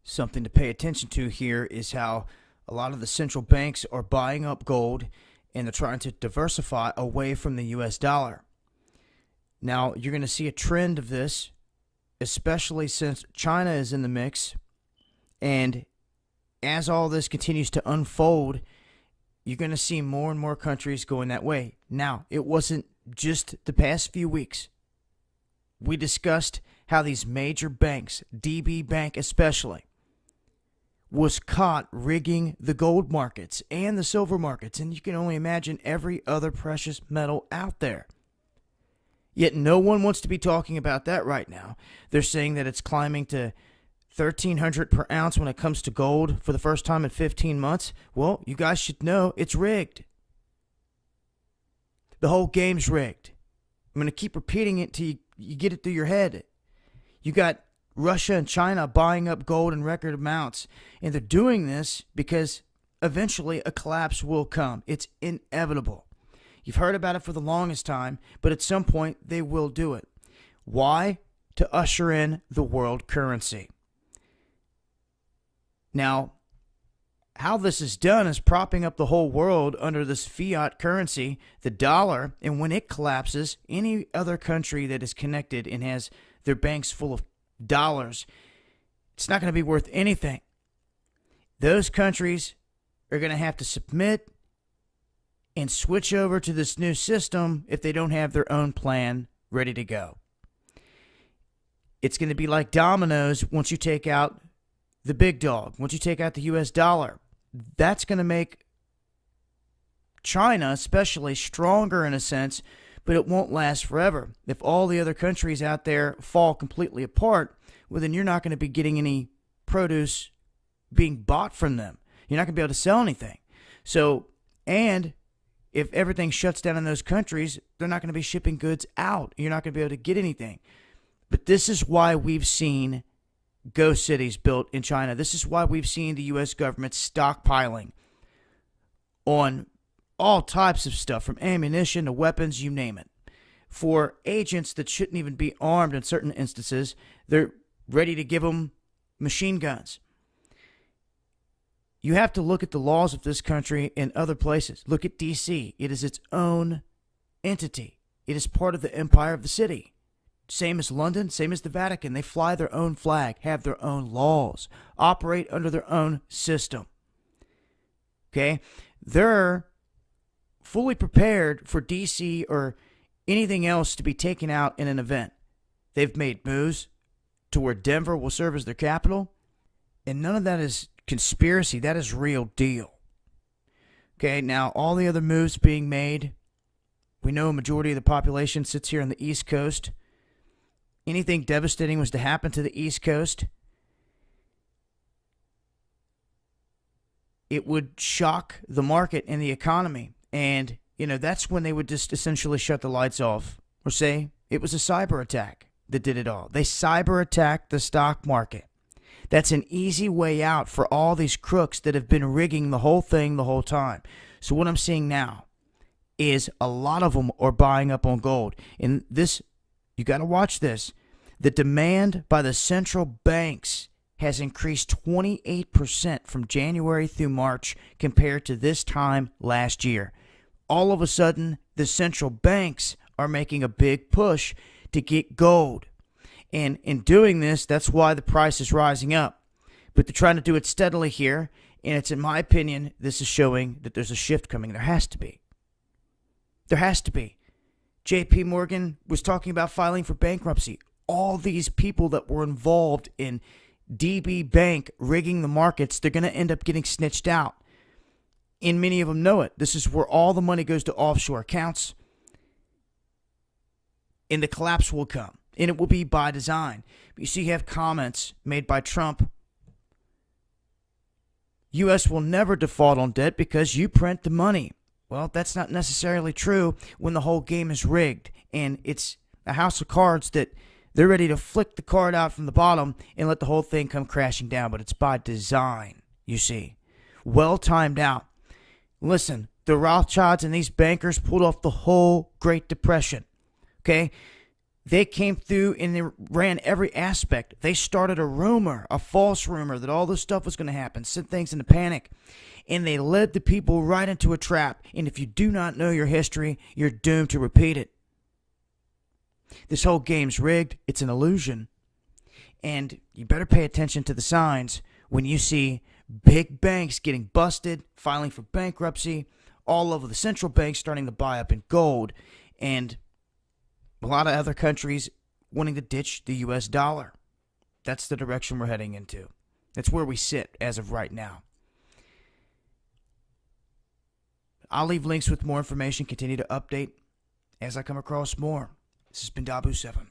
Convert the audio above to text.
Something to pay attention to here is how a lot of the central banks are buying up gold and they're trying to diversify away from the US dollar. Now, you're going to see a trend of this, especially since China is in the mix. And as all this continues to unfold, you're going to see more and more countries going that way. Now, it wasn't just the past few weeks. We discussed how these major banks, DB Bank especially, was caught rigging the gold markets and the silver markets, and you can only imagine every other precious metal out there. Yet no one wants to be talking about that right now. They're saying that it's climbing to $1,300 per ounce when it comes to gold for the first time in 15 months. Well, you guys should know it's rigged. The whole game's rigged. I'm going to keep repeating it till you get it through your head. You got Russia and China buying up gold in record amounts, and they're doing this because eventually a collapse will come. It's inevitable. You've heard about it for the longest time, but at some point they will do it. Why? To usher in the world currency. Now, how this is done is propping up the whole world under this fiat currency, the dollar, and when it collapses, any other country that is connected and has their banks full of dollars, it's not going to be worth anything. Those countries are going to have to submit and switch over to this new system if they don't have their own plan ready to go. It's going to be like dominoes once you take out the big dog, once you take out the US dollar. That's going to make China especially stronger in a sense, but it won't last forever. If all the other countries out there fall completely apart, well, then you're not going to be getting any produce being bought from them. You're not going to be able to sell anything. So, and if everything shuts down in those countries, they're not going to be shipping goods out. You're not going to be able to get anything. But this is why we've seen ghost cities built in China. This is why we've seen the U.S. government stockpiling on all types of stuff, from ammunition to weapons, you name it. For agents that shouldn't even be armed in certain instances, they're ready to give them machine guns. You have to look at the laws of this country and other places. Look at D.C. It is its own entity. It is part of the empire of the city. Same as London, same as the Vatican. They fly their own flag, have their own laws, operate under their own system. Okay? They're fully prepared for D.C. or anything else to be taken out in an event. They've made moves to where Denver will serve as their capital, and none of that is conspiracy. That is real deal. Okay, now all the other moves being made, we know a majority of the population sits here on the East Coast. Anything devastating was to happen to the East Coast, it would shock the market and the economy. And, that's when they would just essentially shut the lights off or say it was a cyber attack that did it all. They cyber attacked the stock market. That's an easy way out for all these crooks that have been rigging the whole thing the whole time. So what I'm seeing now is a lot of them are buying up on gold. And this, you got to watch this. The demand by the central banks has increased 28% from January through March compared to this time last year. All of a sudden, the central banks are making a big push to get gold. And in doing this, that's why the price is rising up. But they're trying to do it steadily here, and it's, in my opinion, this is showing that there's a shift coming. There has to be. There has to be. J.P. Morgan was talking about filing for bankruptcy. All these people that were involved in DB Bank rigging the markets, they're going to end up getting snitched out. And many of them know it. This is where all the money goes to offshore accounts. And the collapse will come. And it will be by design. But you see, you have comments made by Trump. U.S. will never default on debt because you print the money. Well, that's not necessarily true when the whole game is rigged. And it's a house of cards that they're ready to flick the card out from the bottom and let the whole thing come crashing down. But it's by design, you see. Well timed out. Listen, the Rothschilds and these bankers pulled off the whole Great Depression. Okay? They came through and they ran every aspect. They started a rumor, a false rumor, that all this stuff was going to happen, sent things into panic. And they led the people right into a trap. And if you do not know your history, you're doomed to repeat it. This whole game's rigged. It's an illusion. And you better pay attention to the signs when you see big banks getting busted, filing for bankruptcy, all over the central banks starting to buy up in gold, and a lot of other countries wanting to ditch the U.S. dollar. That's the direction we're heading into. That's where we sit as of right now. I'll leave links with more information, continue to update as I come across more. This has been Dabu7.